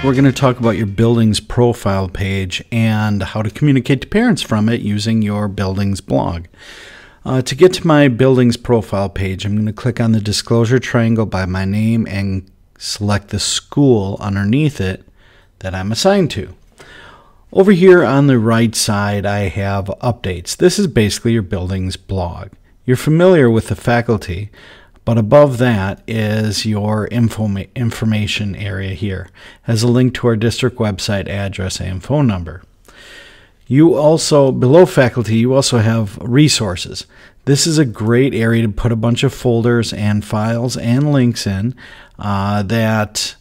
We're going to talk about your building's profile page and how to communicate to parents from it using your building's blog. To get to my building's profile page, I'm going to click on the disclosure triangle by my name and select the school underneath it that I'm assigned to. Over here on the right side, I have updates. This is basically your building's blog. You're familiar with the faculty, but above that is your information area here. It has a link to our district website address and phone number. You also, below faculty, you also have resources. This is a great area to put a bunch of folders and files and links in that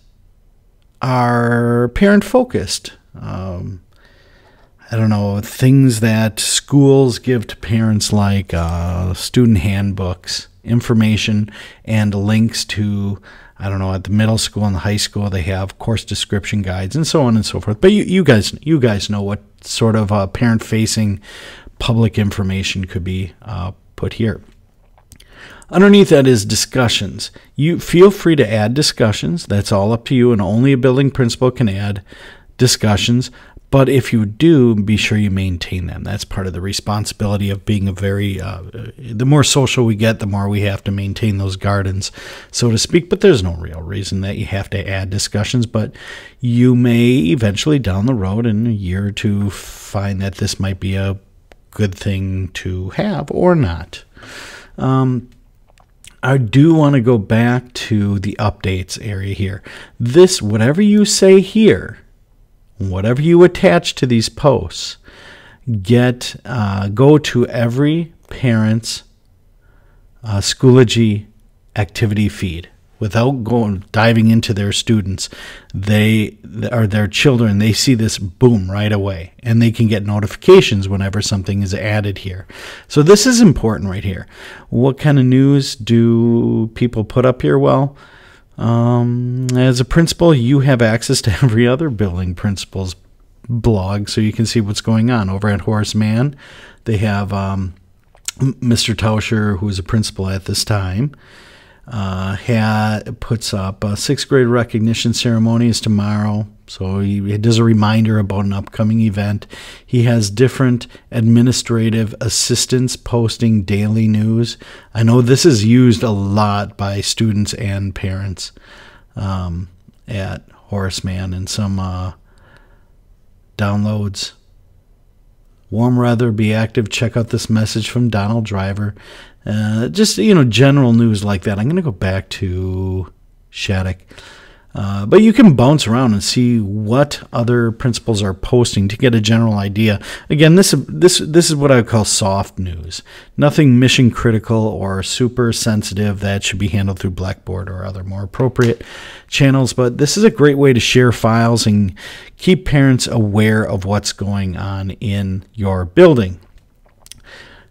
are parent focused. I don't know, things that schools give to parents like student handbooks, information, and links to, I don't know, at the middle school and the high school they have course description guides and so on and so forth. But you guys know what sort of parent-facing public information could be put here. Underneath that is discussions. You feel free to add discussions. That's all up to you, and only a building principal can add discussions. But if you do, be sure you maintain them. That's part of the responsibility of being a very, the more social we get, the more we have to maintain those gardens, so to speak. But there's no real reason that you have to add discussions. But you may eventually down the road in a year or two find that this might be a good thing to have or not. I do want to go back to the updates area here. This, whatever you say here, whatever you attach to these posts, go to every parent's Schoology activity feed without diving into their students. They or their children, they see this boom right away, and they can get notifications whenever something is added here. So this is important right here. What kind of news do people put up here? Well, as a principal, you have access to every other building principal's blog, so you can see what's going on. Over at Horace Mann, they have Mr. Tauscher, who is a principal at this time, puts up a 6th grade recognition ceremony is tomorrow. So he does a reminder about an upcoming event. He has different administrative assistants posting daily news. I know this is used a lot by students and parents at Horace Mann, and some downloads. Warm weather, be active. Check out this message from Donald Driver. Just, general news like that. I'm going to go back to Shattuck. But you can bounce around and see what other principals are posting to get a general idea. Again, this is what I would call soft news. Nothing mission critical or super sensitive that should be handled through Blackboard or other more appropriate channels. But this is a great way to share files and keep parents aware of what's going on in your building.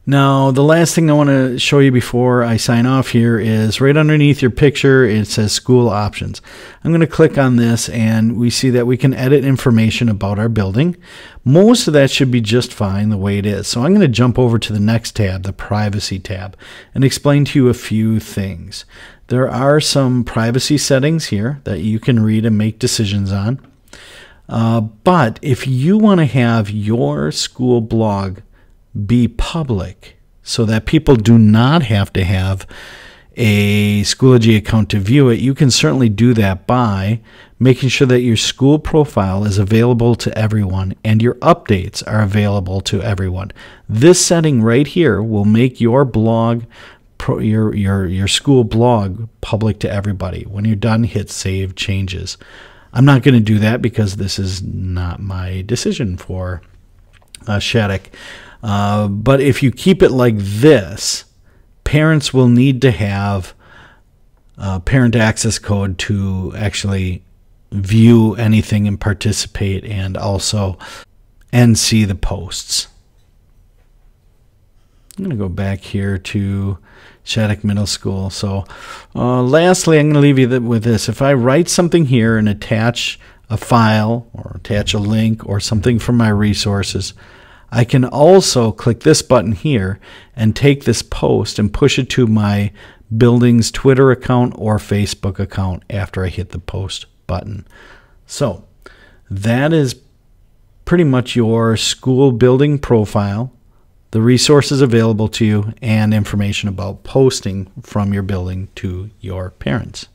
Now, the last thing I want to show you before I sign off here is right underneath your picture, it says School Options. I'm going to click on this, and we see that we can edit information about our building. Most of that should be just fine the way it is. So I'm going to jump over to the next tab, the Privacy tab, and explain to you a few things. There are some privacy settings here that you can read and make decisions on. But if you want to have your school blog be public so that people do not have to have a Schoology account to view it, you can certainly do that by making sure that your school profile is available to everyone and your updates are available to everyone. This setting right here will make your blog, your school blog, public to everybody. When you're done, hit Save Changes. I'm not going to do that because this is not my decision for Shattuck. But if you keep it like this, parents will need to have parent access code to actually view anything and participate and see the posts. I'm going to go back here to Shattuck Middle School. So lastly, I'm going to leave you with this. If I write something here and attach a file or attach a link or something from my resources, I can also click this button here and take this post and push it to my building's Twitter account or Facebook account after I hit the post button. So that is pretty much your school building profile, the resources available to you, and information about posting from your building to your parents.